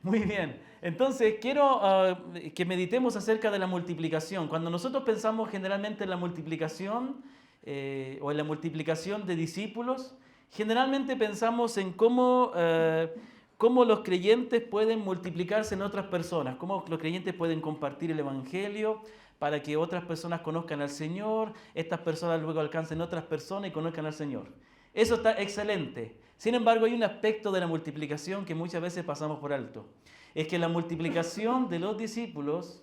Muy bien. Entonces, quiero que meditemos acerca de la multiplicación. Cuando nosotros pensamos generalmente en la multiplicación o en la multiplicación de discípulos, generalmente pensamos en cómo los creyentes pueden multiplicarse en otras personas, cómo los creyentes pueden compartir el Evangelio para que otras personas conozcan al Señor, estas personas luego alcancen otras personas y conozcan al Señor. Eso está excelente. Sin embargo, hay un aspecto de la multiplicación que muchas veces pasamos por alto. Es que la multiplicación de los discípulos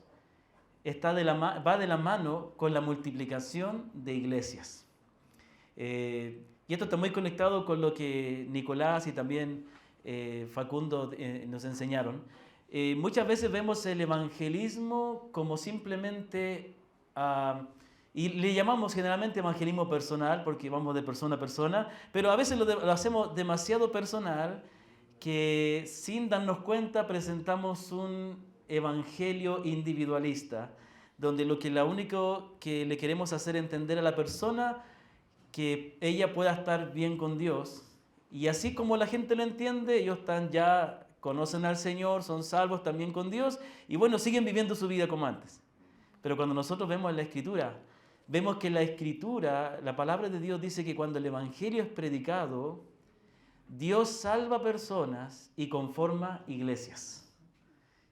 va de la mano con la multiplicación de iglesias. Y esto está muy conectado con lo que Nicolás y también Facundo nos enseñaron. Muchas veces vemos el evangelismo como simplemente, y le llamamos generalmente evangelismo personal porque vamos de persona a persona, pero a veces lo hacemos demasiado personal que sin darnos cuenta presentamos un evangelio individualista, donde lo único que le queremos hacer entender a la persona que ella pueda estar bien con Dios. Y así como la gente lo entiende, ellos ya conocen al Señor, son salvos también con Dios y bueno, siguen viviendo su vida como antes. Pero cuando nosotros vemos en la Escritura, vemos que la Escritura, la palabra de Dios dice que cuando el Evangelio es predicado, Dios salva personas y conforma iglesias.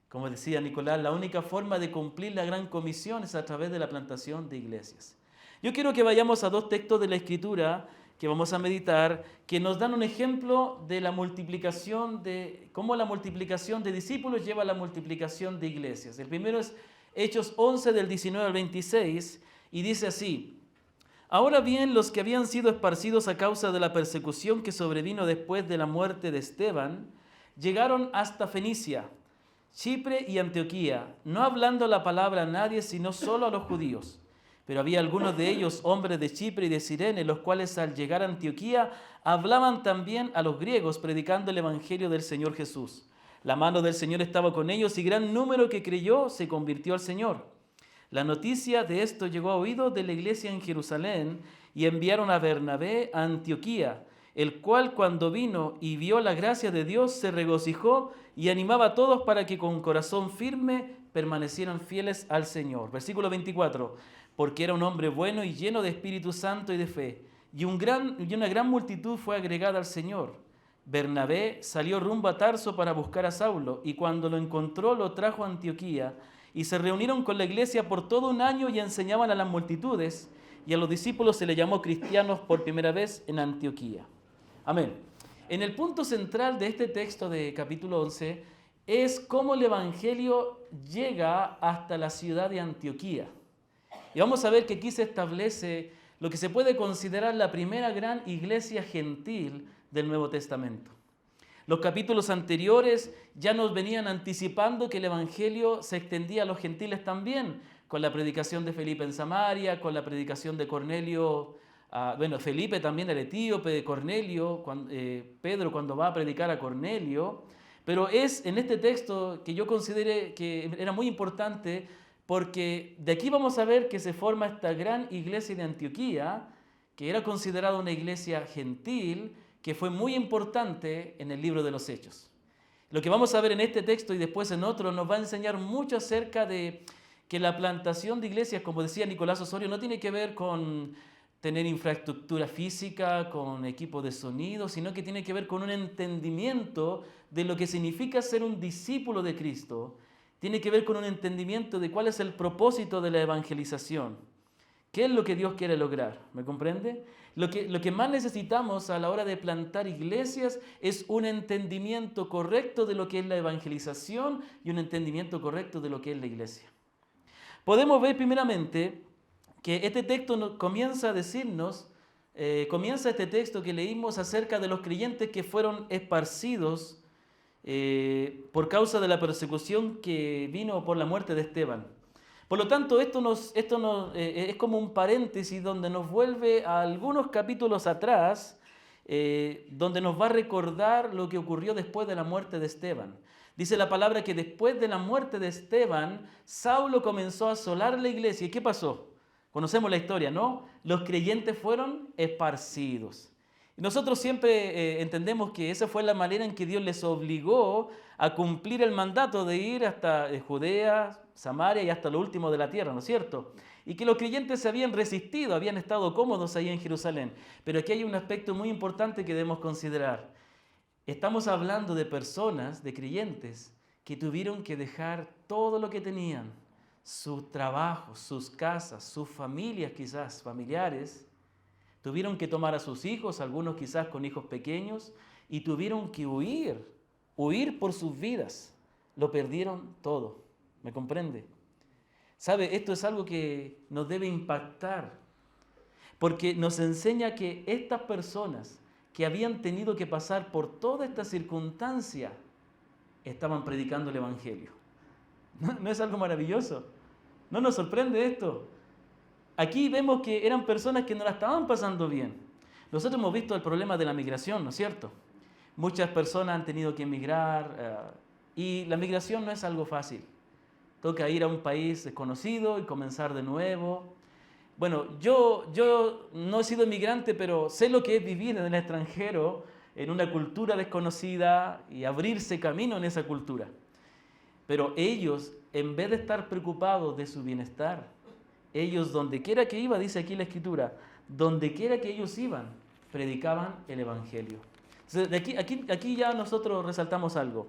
Como decía Nicolás, la única forma de cumplir la gran comisión es a través de la plantación de iglesias. Yo quiero que vayamos a dos textos de la Escritura que vamos a meditar, que nos dan un ejemplo de la multiplicación cómo la multiplicación de discípulos lleva a la multiplicación de iglesias. El primero es Hechos 11 del 19 al 26 y dice así: Ahora bien, los que habían sido esparcidos a causa de la persecución que sobrevino después de la muerte de Esteban, llegaron hasta Fenicia, Chipre y Antioquía, no hablando la palabra a nadie, sino solo a los judíos. Pero había algunos de ellos, hombres de Chipre y de Cirene, los cuales al llegar a Antioquía hablaban también a los griegos, predicando el evangelio del Señor Jesús. La mano del Señor estaba con ellos y gran número que creyó se convirtió al Señor. La noticia de esto llegó a oídos de la iglesia en Jerusalén y enviaron a Bernabé a Antioquía, el cual cuando vino y vio la gracia de Dios se regocijó y animaba a todos para que con corazón firme permanecieran fieles al Señor. Versículo 24, porque era un hombre bueno y lleno de Espíritu Santo y de fe, y una gran multitud fue agregada al Señor. Bernabé salió rumbo a Tarso para buscar a Saulo, y cuando lo encontró lo trajo a Antioquía, y se reunieron con la iglesia por todo un año y enseñaban a las multitudes, y a los discípulos se les llamó cristianos por primera vez en Antioquía. Amén. En el punto central de este texto de capítulo 11 es cómo el evangelio llega hasta la ciudad de Antioquía. Y vamos a ver que aquí se establece lo que se puede considerar la primera gran iglesia gentil del Nuevo Testamento. Los capítulos anteriores ya nos venían anticipando que el evangelio se extendía a los gentiles también, con la predicación de Felipe en Samaria, con la predicación de Cornelio, Felipe también el etíope, de Cornelio, Pedro cuando va a predicar a Cornelio. Pero es en este texto que yo consideré que era muy importante, porque de aquí vamos a ver que se forma esta gran iglesia de Antioquía, que era considerada una iglesia gentil, que fue muy importante en el libro de los Hechos. Lo que vamos a ver en este texto y después en otro nos va a enseñar mucho acerca de que la plantación de iglesias, como decía Nicolás Osorio, no tiene que ver con tener infraestructura física, con equipo de sonido, sino que tiene que ver con un entendimiento de lo que significa ser un discípulo de Cristo. Tiene que ver con un entendimiento de cuál es el propósito de la evangelización. ¿Qué es lo que Dios quiere lograr? ¿Me comprende? Lo que más necesitamos a la hora de plantar iglesias es un entendimiento correcto de lo que es la evangelización y un entendimiento correcto de lo que es la iglesia. Podemos ver primeramente que este texto comienza a decirnos, comienza este texto que leímos acerca de los creyentes que fueron esparcidos por causa de la persecución que vino por la muerte de Esteban. Por lo tanto, esto es como un paréntesis donde nos vuelve a algunos capítulos atrás, donde nos va a recordar lo que ocurrió después de la muerte de Esteban. Dice la palabra que después de la muerte de Esteban, Saulo comenzó a asolar la iglesia. ¿Y qué pasó? Conocemos la historia, ¿no? Los creyentes fueron esparcidos. Y nosotros siempre entendemos que esa fue la manera en que Dios les obligó a cumplir el mandato de ir hasta Judea, Samaria y hasta lo último de la tierra, ¿no es cierto? Y que los creyentes se habían resistido, habían estado cómodos ahí en Jerusalén. Pero aquí hay un aspecto muy importante que debemos considerar. Estamos hablando de personas, de creyentes, que tuvieron que dejar todo lo que tenían, sus trabajos, sus casas, sus familias quizás, familiares. Tuvieron que tomar a sus hijos, algunos quizás con hijos pequeños, y tuvieron que huir por sus vidas. Lo perdieron todo. ¿Me comprende? ¿Sabe? Esto es algo que nos debe impactar, porque nos enseña que estas personas que habían tenido que pasar por toda esta circunstancia estaban predicando el Evangelio. ¿No es algo maravilloso? ¿No nos sorprende esto? Aquí vemos que eran personas que no la estaban pasando bien. Nosotros hemos visto el problema de la migración, ¿no es cierto? Muchas personas han tenido que emigrar y la migración no es algo fácil. Toca ir a un país desconocido y comenzar de nuevo. Bueno, yo no he sido inmigrante, pero sé lo que es vivir en el extranjero, en una cultura desconocida y abrirse camino en esa cultura. Pero ellos, en vez de estar preocupados de su bienestar, ellos donde quiera que iba, dice aquí la Escritura, donde quiera que ellos iban, predicaban el Evangelio. Entonces, aquí ya nosotros resaltamos algo.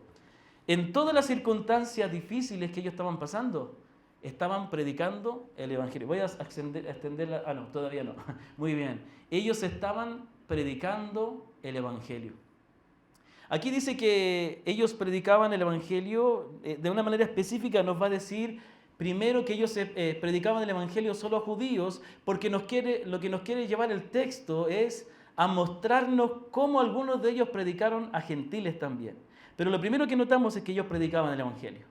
En todas las circunstancias difíciles que ellos estaban pasando, estaban predicando el Evangelio. Voy a extenderla. No, todavía no. Muy bien. Ellos estaban predicando el Evangelio. Aquí dice que ellos predicaban el Evangelio de una manera específica. Nos va a decir primero que ellos predicaban el Evangelio solo a judíos, porque lo que nos quiere llevar el texto es a mostrarnos cómo algunos de ellos predicaron a gentiles también. Pero lo primero que notamos es que ellos predicaban el Evangelio.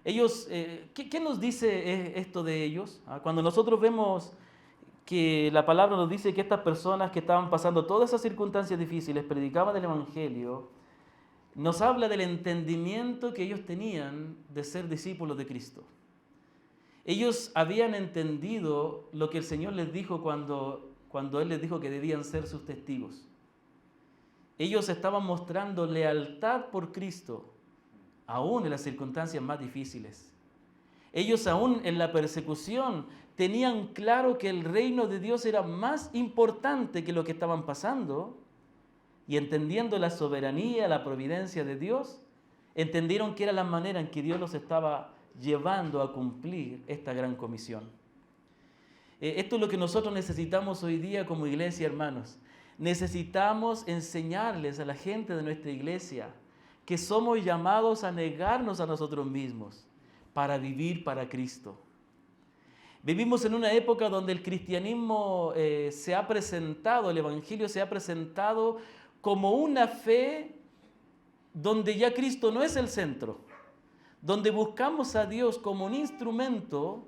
Ellos, ¿qué nos dice esto de ellos? Cuando nosotros vemos que la palabra nos dice que estas personas que estaban pasando todas esas circunstancias difíciles predicaban el Evangelio, nos habla del entendimiento que ellos tenían de ser discípulos de Cristo. Ellos habían entendido lo que el Señor les dijo cuando Él les dijo que debían ser sus testigos. Ellos estaban mostrando lealtad por Cristo, aún en las circunstancias más difíciles. Ellos aún en la persecución tenían claro que el reino de Dios era más importante que lo que estaban pasando, y entendiendo la soberanía, la providencia de Dios, entendieron que era la manera en que Dios los estaba llevando a cumplir esta gran comisión. Esto es lo que nosotros necesitamos hoy día como iglesia, hermanos. Necesitamos enseñarles a la gente de nuestra iglesia que somos llamados a negarnos a nosotros mismos para vivir para Cristo. Vivimos en una época donde el cristianismo se ha presentado, el Evangelio se ha presentado como una fe donde ya Cristo no es el centro, donde buscamos a Dios como un instrumento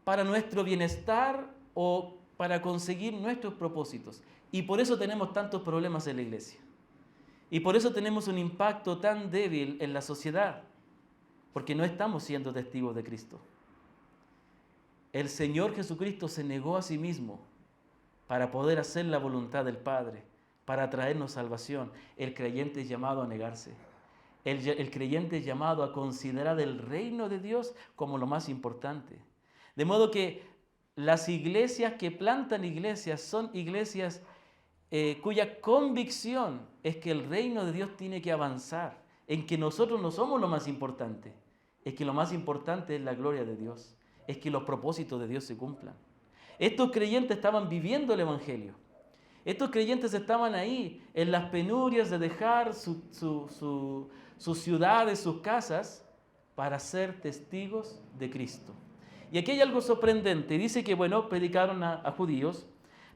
para nuestro bienestar o para conseguir nuestros propósitos. Y por eso tenemos tantos problemas en la iglesia. Y por eso tenemos un impacto tan débil en la sociedad, porque no estamos siendo testigos de Cristo. El Señor Jesucristo se negó a sí mismo para poder hacer la voluntad del Padre, para traernos salvación. El creyente es llamado a negarse. El creyente es llamado a considerar el reino de Dios como lo más importante. De modo que las iglesias que plantan iglesias son iglesias cuya convicción es que el reino de Dios tiene que avanzar, en que nosotros no somos lo más importante, es que lo más importante es la gloria de Dios, es que los propósitos de Dios se cumplan. Estos creyentes estaban viviendo el Evangelio. Estos creyentes estaban ahí en las penurias de dejar sus ciudades, sus casas, para ser testigos de Cristo. Y aquí hay algo sorprendente. Dice que, bueno, predicaron a judíos,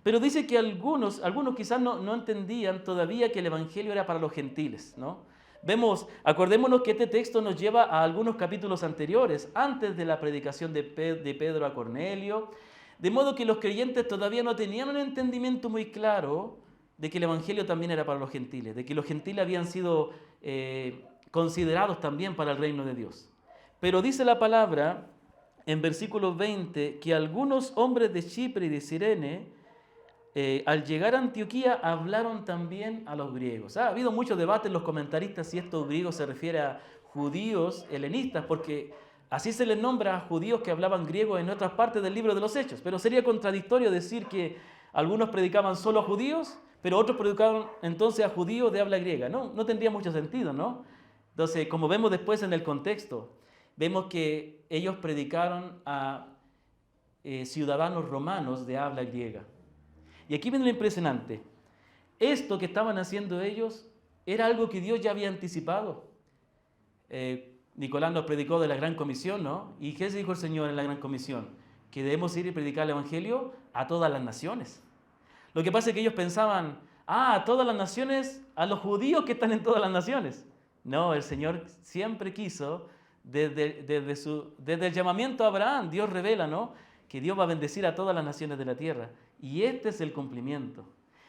pero dice que algunos quizás no entendían todavía que el Evangelio era para los gentiles, ¿no? Acordémonos que este texto nos lleva a algunos capítulos anteriores, antes de la predicación de Pedro a Cornelio, de modo que los creyentes todavía no tenían un entendimiento muy claro de que el Evangelio también era para los gentiles, de que los gentiles habían sido considerados también para el reino de Dios. Pero dice la palabra en versículo 20 que algunos hombres de Chipre y de Cirene al llegar a Antioquía hablaron también a los griegos. Ha habido mucho debate en los comentaristas si estos griegos se refiere a judíos helenistas, porque así se les nombra a judíos que hablaban griego en otras partes del libro de los Hechos. Pero sería contradictorio decir que algunos predicaban solo a judíos, pero otros predicaban entonces a judíos de habla griega. No tendría mucho sentido, ¿no? Entonces, como vemos después en el contexto, vemos que ellos predicaron a ciudadanos romanos de habla griega. Y aquí viene lo impresionante. Esto que estaban haciendo ellos era algo que Dios ya había anticipado. Nicolás nos predicó de la Gran Comisión, ¿no? ¿Y qué se dijo el Señor en la Gran Comisión? Que debemos ir y predicar el Evangelio a todas las naciones. Lo que pasa es que ellos pensaban, a todas las naciones, a los judíos que están en todas las naciones. No, el Señor siempre quiso, desde el llamamiento a Abraham, Dios revela, ¿no?, que Dios va a bendecir a todas las naciones de la tierra. Y este es el cumplimiento.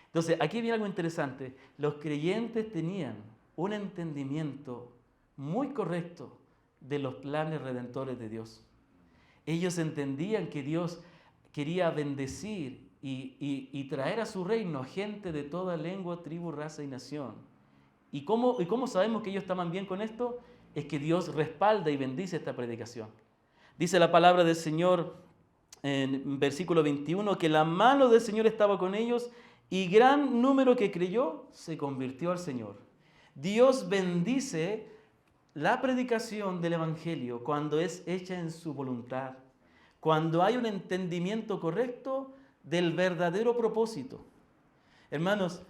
Entonces, aquí viene algo interesante. Los creyentes tenían un entendimiento muy correcto de los planes redentores de Dios. Ellos entendían que Dios quería bendecir y traer a su reino gente de toda lengua, tribu, raza y nación. ¿Y cómo sabemos que ellos estaban bien con esto? Es que Dios respalda y bendice esta predicación. Dice la palabra del Señor en versículo 21, que la mano del Señor estaba con ellos y gran número que creyó se convirtió al Señor. Dios bendice la predicación del Evangelio cuando es hecha en su voluntad, cuando hay un entendimiento correcto del verdadero propósito. Hermanos,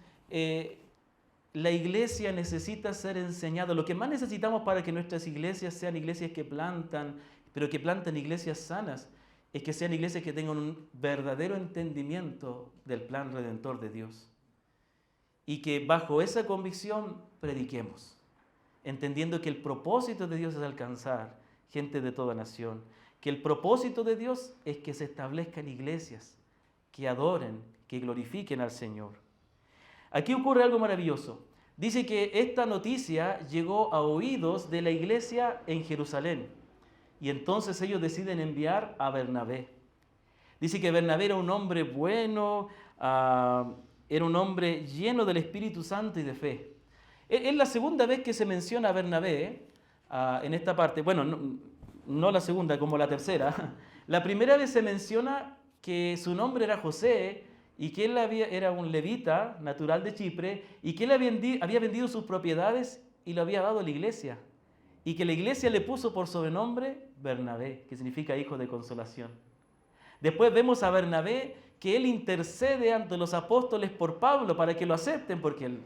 la iglesia necesita ser enseñada. Lo que más necesitamos para que nuestras iglesias sean iglesias que plantan, pero que planten iglesias sanas, es que sean iglesias que tengan un verdadero entendimiento del plan redentor de Dios. Y que bajo esa convicción prediquemos, entendiendo que el propósito de Dios es alcanzar gente de toda nación, que el propósito de Dios es que se establezcan iglesias que adoren, que glorifiquen al Señor. Aquí ocurre algo maravilloso. Dice que esta noticia llegó a oídos de la iglesia en Jerusalén. Y entonces ellos deciden enviar a Bernabé. Dice que Bernabé era un hombre bueno, era un hombre lleno del Espíritu Santo y de fe. Es la segunda vez que se menciona a Bernabé en esta parte. Bueno, no la segunda, como la tercera. La primera vez se menciona que su nombre era José y que él era un levita natural de Chipre y que él había vendido sus propiedades y lo había dado a la iglesia. Y que la iglesia le puso por sobrenombre Bernabé, que significa hijo de consolación. Después vemos a Bernabé que él intercede ante los apóstoles por Pablo para que lo acepten, porque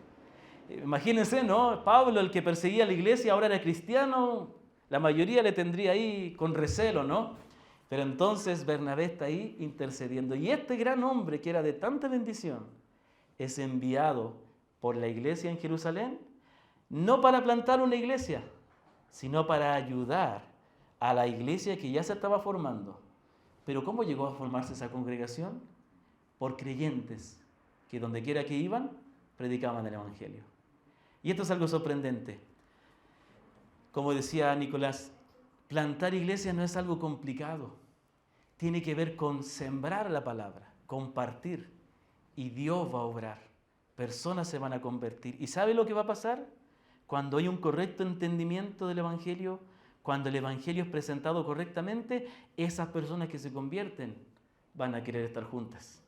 imagínense, ¿no? Pablo, el que perseguía a la iglesia, ahora era cristiano, la mayoría le tendría ahí con recelo, ¿no? Pero entonces Bernabé está ahí intercediendo. Y este gran hombre que era de tanta bendición es enviado por la iglesia en Jerusalén, no para plantar una iglesia, sino para ayudar a la iglesia que ya se estaba formando. Pero ¿cómo llegó a formarse esa congregación? Por creyentes que donde quiera que iban, predicaban el Evangelio. Y esto es algo sorprendente. Como decía Nicolás, plantar iglesia no es algo complicado. Tiene que ver con sembrar la palabra, compartir, y Dios va a obrar. Personas se van a convertir. ¿Y sabe lo que va a pasar? Cuando hay un correcto entendimiento del Evangelio, cuando el Evangelio es presentado correctamente, esas personas que se convierten van a querer estar juntas,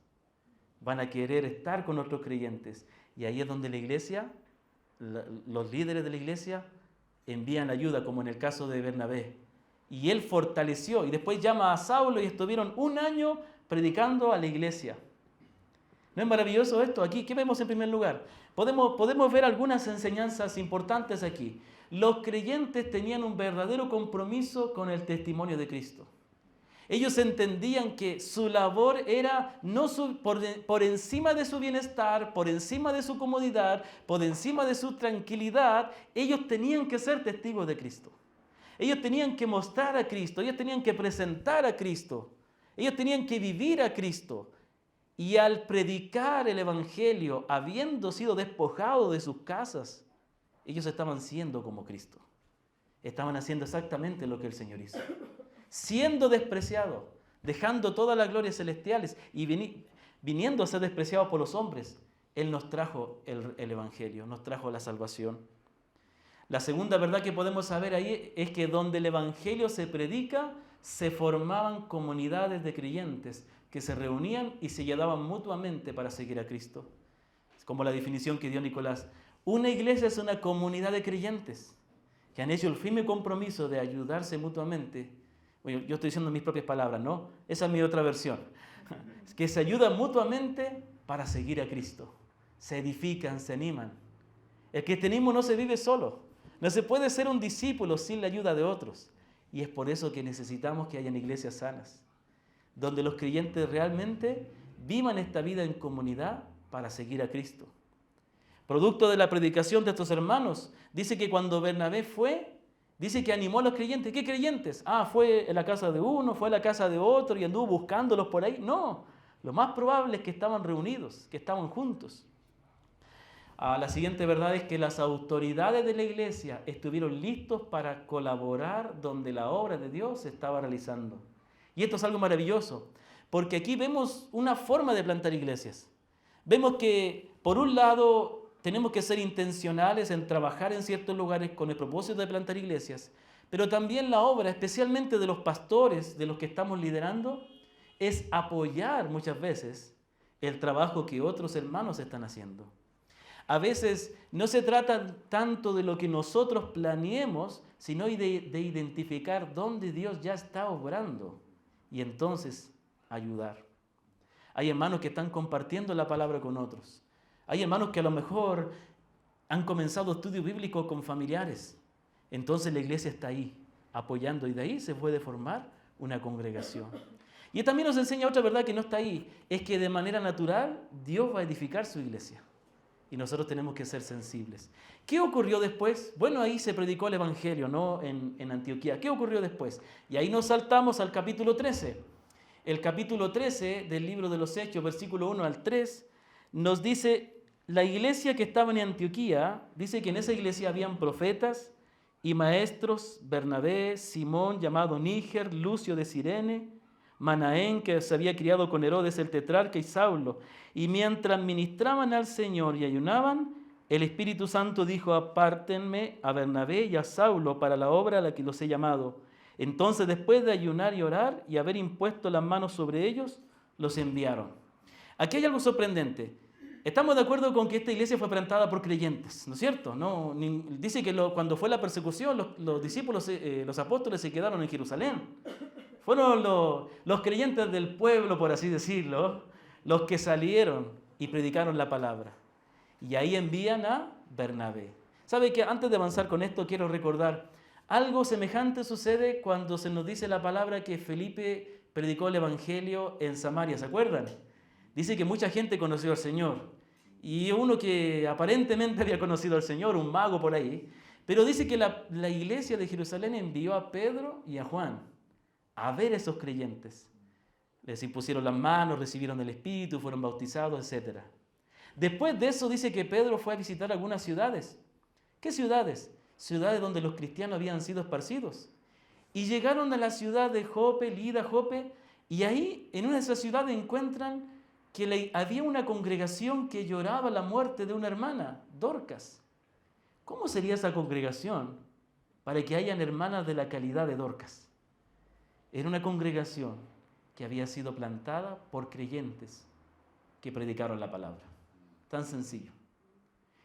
van a querer estar con otros creyentes. Y ahí es donde la iglesia, los líderes de la iglesia, envían ayuda, como en el caso de Bernabé. Y él fortaleció, y después llama a Saulo y estuvieron 1 año predicando a la iglesia. ¿No es maravilloso esto? Aquí, ¿qué vemos en primer lugar? Podemos ver algunas enseñanzas importantes aquí. Los creyentes tenían un verdadero compromiso con el testimonio de Cristo. Ellos entendían que su labor era no por encima de su bienestar, por encima de su comodidad, por encima de su tranquilidad, ellos tenían que ser testigos de Cristo. Ellos tenían que mostrar a Cristo, ellos tenían que presentar a Cristo, ellos tenían que vivir a Cristo. Y al predicar el Evangelio, habiendo sido despojados de sus casas, ellos estaban siendo como Cristo. Estaban haciendo exactamente lo que el Señor hizo. Siendo despreciados, dejando todas las glorias celestiales. Y viniendo a ser despreciado por los hombres, Él nos trajo el Evangelio, nos trajo la salvación. La segunda verdad que podemos saber ahí es que donde el Evangelio se predica, se formaban comunidades de creyentes que se reunían y se ayudaban mutuamente para seguir a Cristo. Es como la definición que dio Nicolás. Una iglesia es una comunidad de creyentes que han hecho el firme compromiso de ayudarse mutuamente. Bueno, yo estoy diciendo mis propias palabras, ¿no? Esa es mi otra versión. Que se ayudan mutuamente para seguir a Cristo. Se edifican, se animan. El cristianismo no se vive solo. No se puede ser un discípulo sin la ayuda de otros. Y es por eso que necesitamos que hayan iglesias sanas, donde los creyentes realmente vivan esta vida en comunidad para seguir a Cristo. Producto de la predicación de estos hermanos, dice que cuando Bernabé fue, dice que animó a los creyentes. ¿Qué creyentes? Fue en la casa de uno, fue a la casa de otro y anduvo buscándolos por ahí. No, lo más probable es que estaban reunidos, que estaban juntos. La siguiente verdad es que las autoridades de la iglesia estuvieron listos para colaborar donde la obra de Dios se estaba realizando. Y esto es algo maravilloso, porque aquí vemos una forma de plantar iglesias. Vemos que, por un lado, tenemos que ser intencionales en trabajar en ciertos lugares con el propósito de plantar iglesias, pero también la obra, especialmente de los pastores, de los que estamos liderando, es apoyar muchas veces el trabajo que otros hermanos están haciendo. A veces no se trata tanto de lo que nosotros planeemos, sino de identificar dónde Dios ya está obrando y entonces ayudar. Hay hermanos que están compartiendo la palabra con otros. Hay hermanos que a lo mejor han comenzado estudios bíblicos con familiares. Entonces la iglesia está ahí, apoyando, y de ahí se puede formar una congregación. Y también nos enseña otra verdad que no está ahí, es que de manera natural Dios va a edificar su iglesia. Y nosotros tenemos que ser sensibles. ¿Qué ocurrió después? Bueno, ahí se predicó el Evangelio, ¿no? En Antioquía. ¿Qué ocurrió después? Y ahí nos saltamos al capítulo 13. El capítulo 13 del libro de los Hechos, versículo 1 al 3, nos dice, la iglesia que estaba en Antioquía, dice que en esa iglesia habían profetas y maestros, Bernabé, Simón, llamado Níger, Lucio de Cirene, Manaén, que se había criado con Herodes el tetrarca, y Saulo. Y mientras ministraban al Señor y ayunaban, el Espíritu Santo dijo, apártenme a Bernabé y a Saulo para la obra a la que los he llamado. Entonces, después de ayunar y orar y haber impuesto las manos sobre ellos, los enviaron. Aquí hay algo sorprendente. Estamos de acuerdo con que esta iglesia fue plantada por creyentes, ¿no es cierto? Dice que cuando fue la persecución, los discípulos, los apóstoles se quedaron en Jerusalén. Fueron los creyentes del pueblo, por así decirlo, los que salieron y predicaron la palabra. Y ahí envían a Bernabé. ¿Sabe que antes de avanzar con esto quiero recordar algo semejante sucede cuando se nos dice la palabra que Felipe predicó el Evangelio en Samaria? ¿Se acuerdan? Dice que mucha gente conoció al Señor. Y uno que aparentemente había conocido al Señor, un mago por ahí, pero dice que la iglesia de Jerusalén envió a Pedro y a Juan a ver a esos creyentes. Les impusieron las manos, recibieron el Espíritu, fueron bautizados, etc. Después de eso dice que Pedro fue a visitar algunas ciudades. ¿Qué ciudades? Ciudades donde los cristianos habían sido esparcidos. Y llegaron a la ciudad de Jope, Lida, Jope, y ahí en una de esas ciudades encuentran que había una congregación que lloraba la muerte de una hermana, Dorcas. ¿Cómo sería esa congregación para que hayan hermanas de la calidad de Dorcas? Era una congregación que había sido plantada por creyentes que predicaron la palabra. Tan sencillo.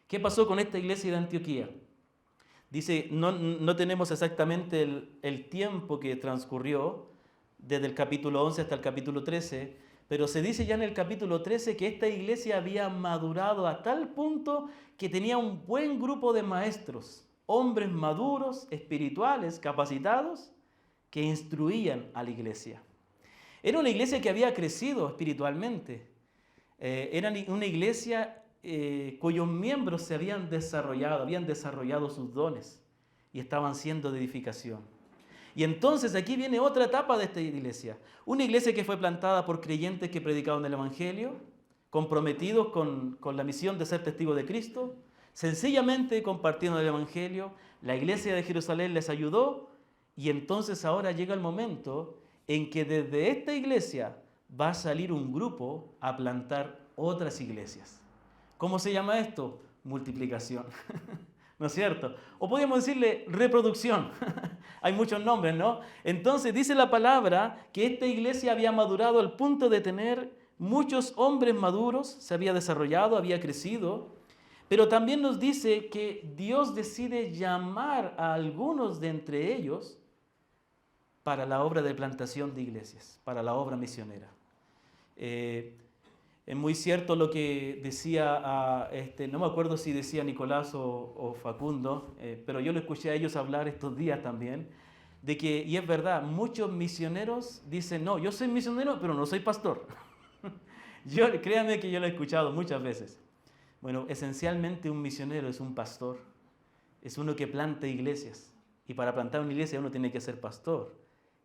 ¿Qué pasó con esta iglesia de Antioquía? Dice, no tenemos exactamente el tiempo que transcurrió desde el capítulo 11 hasta el capítulo 13, pero se dice ya en el capítulo 13 que esta iglesia había madurado a tal punto que tenía un buen grupo de maestros, hombres maduros, espirituales, capacitados, que instruían a la iglesia. Era una iglesia que había crecido espiritualmente. Era una iglesia cuyos miembros se habían desarrollado sus dones y estaban siendo de edificación. Y entonces aquí viene otra etapa de esta iglesia. Una iglesia que fue plantada por creyentes que predicaban el Evangelio, comprometidos con la misión de ser testigos de Cristo, sencillamente compartiendo el Evangelio. La iglesia de Jerusalén les ayudó. Y entonces ahora llega el momento en que desde esta iglesia va a salir un grupo a plantar otras iglesias. ¿Cómo se llama esto? Multiplicación. ¿No es cierto? O podríamos decirle reproducción. Hay muchos nombres, ¿no? Entonces dice la palabra que esta iglesia había madurado al punto de tener muchos hombres maduros, se había desarrollado, había crecido, pero también nos dice que Dios decide llamar a algunos de entre ellos para la obra de plantación de iglesias, para la obra misionera. Es muy cierto lo que decía, no me acuerdo si decía Nicolás o Facundo, pero yo lo escuché a ellos hablar estos días también, de que, y es verdad, muchos misioneros dicen, no, yo soy misionero, pero no soy pastor. Créanme que yo lo he escuchado muchas veces. Bueno, esencialmente un misionero es un pastor, es uno que planta iglesias, y para plantar una iglesia uno tiene que ser pastor,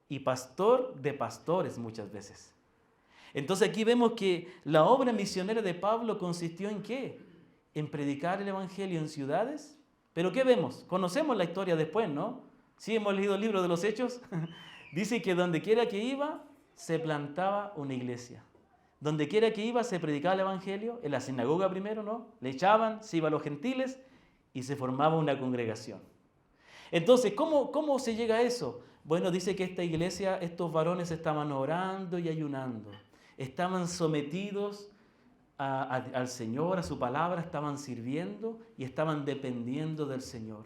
y pastor de pastores muchas veces. Entonces aquí vemos que la obra misionera de Pablo consistió en ¿qué? En predicar el evangelio en ciudades. ¿Pero qué vemos? Conocemos la historia después, ¿no? Sí, hemos leído el libro de los Hechos. Dice que donde quiera que iba, se plantaba una iglesia. Donde quiera que iba, se predicaba el evangelio. En la sinagoga primero, ¿no? Le echaban, se iba a los gentiles y se formaba una congregación. Entonces, ¿cómo se llega a eso? Bueno, dice que esta iglesia, estos varones estaban orando y ayunando. Estaban sometidos al Señor, a su palabra, estaban sirviendo y estaban dependiendo del Señor.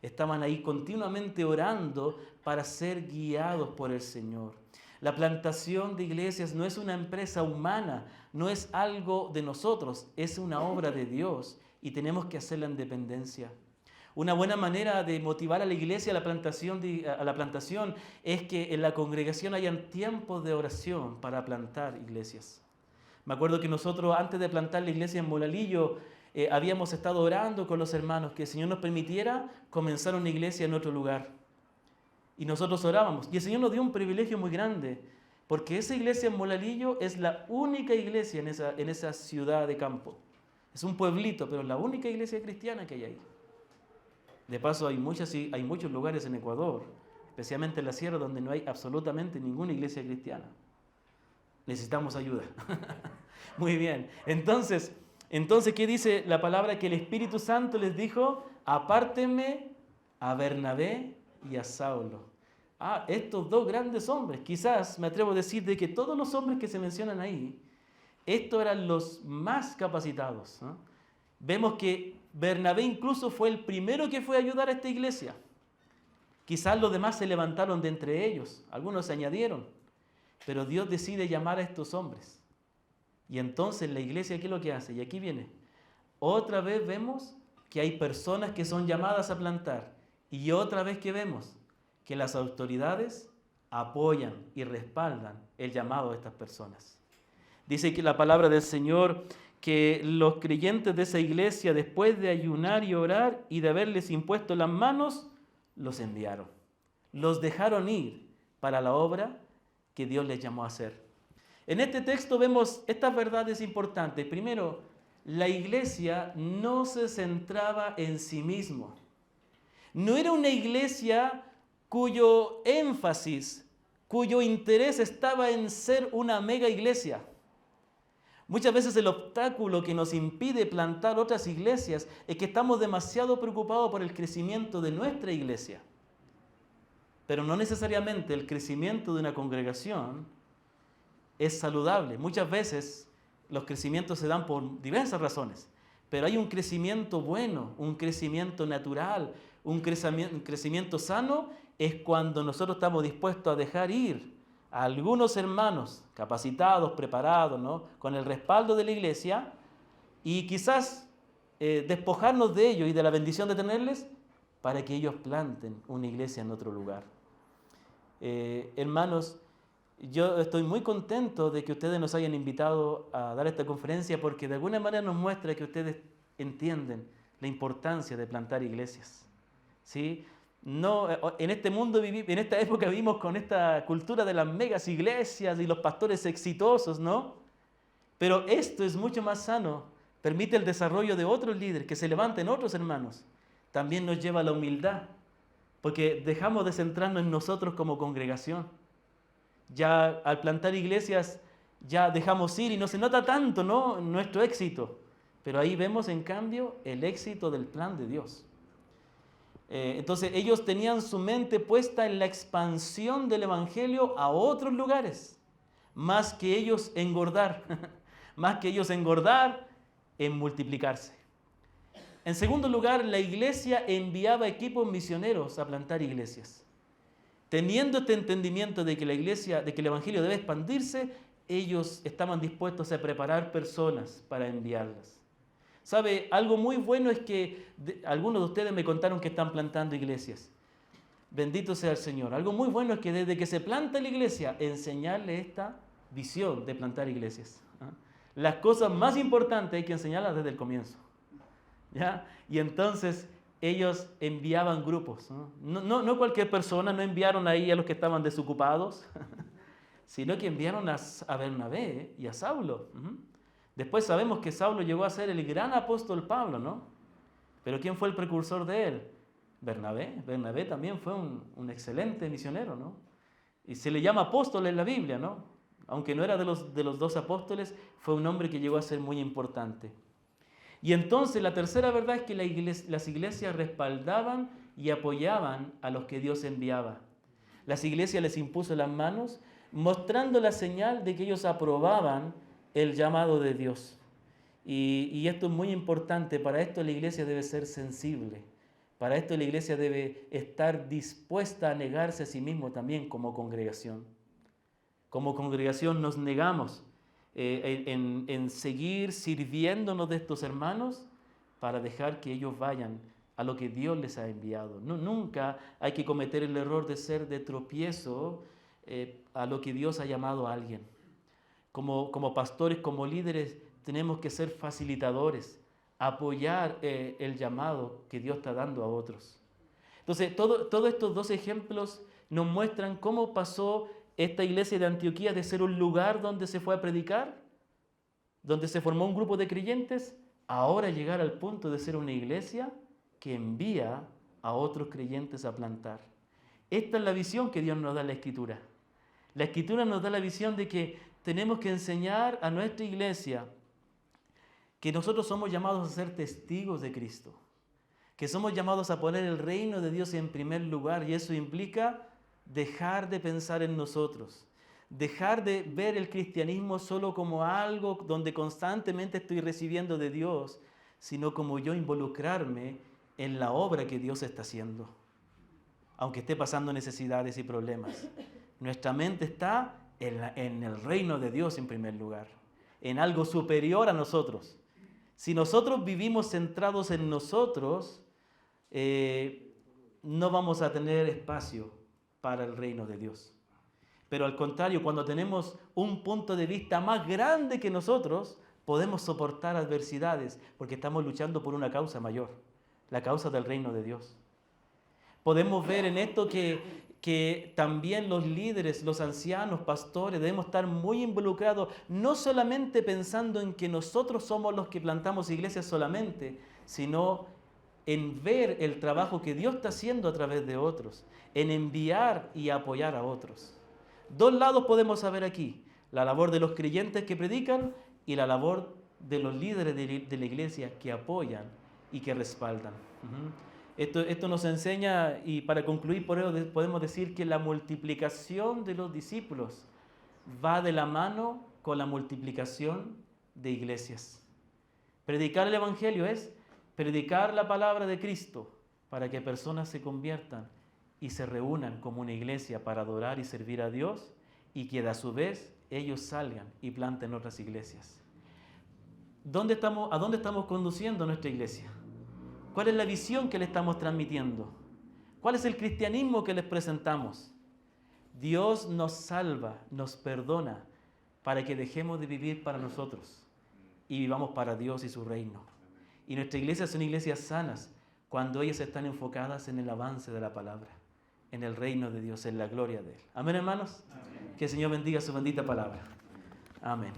Estaban ahí continuamente orando para ser guiados por el Señor. La plantación de iglesias no es una empresa humana, no es algo de nosotros, es una obra de Dios y tenemos que hacerla en dependencia. Una buena manera de motivar a la iglesia a la plantación es que en la congregación hayan tiempos de oración para plantar iglesias. Me acuerdo que nosotros antes de plantar la iglesia en Molalillo habíamos estado orando con los hermanos que el Señor nos permitiera comenzar una iglesia en otro lugar. Y nosotros orábamos. Y el Señor nos dio un privilegio muy grande, porque esa iglesia en Molalillo es la única iglesia en esa ciudad de campo. Es un pueblito, pero es la única iglesia cristiana que hay ahí. De paso, hay muchos lugares en Ecuador, especialmente en la sierra, donde no hay absolutamente ninguna iglesia cristiana. Necesitamos ayuda. Muy bien. Entonces, ¿qué dice la palabra? Que el Espíritu Santo les dijo, apártenme a Bernabé y a Saulo. Estos dos grandes hombres, quizás me atrevo a decir de que todos los hombres que se mencionan ahí, estos eran los más capacitados, ¿no? Vemos que Bernabé incluso fue el primero que fue a ayudar a esta iglesia. Quizás los demás se levantaron de entre ellos, algunos se añadieron, pero Dios decide llamar a estos hombres. Y entonces la iglesia, ¿qué es lo que hace? Y aquí viene. Otra vez vemos que hay personas que son llamadas a plantar. Y otra vez que vemos que las autoridades apoyan y respaldan el llamado de estas personas. Dice que la palabra del Señor que los creyentes de esa iglesia, después de ayunar y orar y de haberles impuesto las manos, los enviaron. Los dejaron ir para la obra que Dios les llamó a hacer. En este texto vemos estas verdades importantes. Primero, la iglesia no se centraba en sí mismo. No era una iglesia cuyo énfasis, cuyo interés estaba en ser una mega iglesia. Muchas veces el obstáculo que nos impide plantar otras iglesias es que estamos demasiado preocupados por el crecimiento de nuestra iglesia. Pero no necesariamente el crecimiento de una congregación es saludable. Muchas veces los crecimientos se dan por diversas razones, pero hay un crecimiento bueno, un crecimiento natural, un crecimiento sano, es cuando nosotros estamos dispuestos a dejar ir a algunos hermanos capacitados, preparados, ¿no?, con el respaldo de la iglesia, y quizás despojarnos de ellos y de la bendición de tenerles para que ellos planten una iglesia en otro lugar. Hermanos, yo estoy muy contento de que ustedes nos hayan invitado a dar esta conferencia, porque de alguna manera nos muestra que ustedes entienden la importancia de plantar iglesias, ¿sí? No, en este mundo, en esta época vivimos con esta cultura de las megas iglesias y los pastores exitosos, ¿no? Pero esto es mucho más sano, permite el desarrollo de otros líderes, que se levanten otros hermanos. También nos lleva a la humildad, porque dejamos de centrarnos en nosotros como congregación. Ya al plantar iglesias ya dejamos ir y no se nota tanto, ¿no?, nuestro éxito. Pero ahí vemos, en cambio, el éxito del plan de Dios. Entonces ellos tenían su mente puesta en la expansión del Evangelio a otros lugares, más que ellos engordar, más que ellos engordar en multiplicarse. En segundo lugar, la iglesia enviaba equipos misioneros a plantar iglesias. Teniendo este entendimiento de que la iglesia, de que el Evangelio debe expandirse, ellos estaban dispuestos a preparar personas para enviarlas. ¿Sabe? Algo muy bueno es que algunos de ustedes me contaron que están plantando iglesias. Bendito sea el Señor. Algo muy bueno es que desde que se planta la iglesia, enseñarle esta visión de plantar iglesias. Las cosas más importantes hay que enseñarlas desde el comienzo. ¿Ya? Y entonces ellos enviaban grupos. No cualquier persona, no enviaron ahí a los que estaban desocupados, sino que enviaron a Bernabé y a Saulo. Después sabemos que Saulo llegó a ser el gran apóstol Pablo, ¿no? Pero ¿quién fue el precursor de él? Bernabé. Bernabé también fue un excelente misionero, ¿no? Y se le llama apóstol en la Biblia, ¿no? Aunque no era de los 2 apóstoles, fue un hombre que llegó a ser muy importante. Y entonces la tercera verdad es que las iglesias respaldaban y apoyaban a los que Dios enviaba. Las iglesias les impuso las manos, mostrando la señal de que ellos aprobaban el llamado de Dios. Y esto es muy importante. Para esto la iglesia debe ser sensible. Para esto la iglesia debe estar dispuesta a negarse a sí mismo también como congregación. Como congregación nos negamos en seguir sirviéndonos de estos hermanos para dejar que ellos vayan a lo que Dios les ha enviado. Nunca hay que cometer el error de ser de tropiezo a lo que Dios ha llamado a alguien. Como pastores, como líderes, tenemos que ser facilitadores, apoyar el llamado que Dios está dando a otros. Entonces, todos estos 2 ejemplos nos muestran cómo pasó esta iglesia de Antioquía de ser un lugar donde se fue a predicar, donde se formó un grupo de creyentes, ahora llegar al punto de ser una iglesia que envía a otros creyentes a plantar. Esta es la visión que Dios nos da en la Escritura. La Escritura nos da la visión de que tenemos que enseñar a nuestra iglesia que nosotros somos llamados a ser testigos de Cristo, que somos llamados a poner el reino de Dios en primer lugar, y eso implica dejar de pensar en nosotros, dejar de ver el cristianismo solo como algo donde constantemente estoy recibiendo de Dios, sino como yo involucrarme en la obra que Dios está haciendo, aunque esté pasando necesidades y problemas. Nuestra mente está en el reino de Dios en primer lugar, en algo superior a nosotros. Si nosotros vivimos centrados en nosotros, no vamos a tener espacio para el reino de Dios. Pero al contrario, cuando tenemos un punto de vista más grande que nosotros, podemos soportar adversidades porque estamos luchando por una causa mayor, la causa del reino de Dios. Podemos ver en esto que también los líderes, los ancianos, pastores, debemos estar muy involucrados, no solamente pensando en que nosotros somos los que plantamos iglesias solamente, sino en ver el trabajo que Dios está haciendo a través de otros, en enviar y apoyar a otros. 2 lados podemos saber aquí: la labor de los creyentes que predican y la labor de los líderes de la iglesia que apoyan y que respaldan. Esto nos enseña, y para concluir por ello podemos decir que la multiplicación de los discípulos va de la mano con la multiplicación de iglesias. Predicar el Evangelio es predicar la palabra de Cristo para que personas se conviertan y se reúnan como una iglesia para adorar y servir a Dios, y que a su vez ellos salgan y planten otras iglesias. ¿A dónde estamos conduciendo nuestra iglesia? ¿Cuál es la visión que le estamos transmitiendo? ¿Cuál es el cristianismo que les presentamos? Dios nos salva, nos perdona para que dejemos de vivir para nosotros y vivamos para Dios y su reino. Y nuestra iglesia son iglesias sanas cuando ellas están enfocadas en el avance de la palabra, en el reino de Dios, en la gloria de Él. Amén, hermanos. Amén. Que el Señor bendiga su bendita palabra. Amén.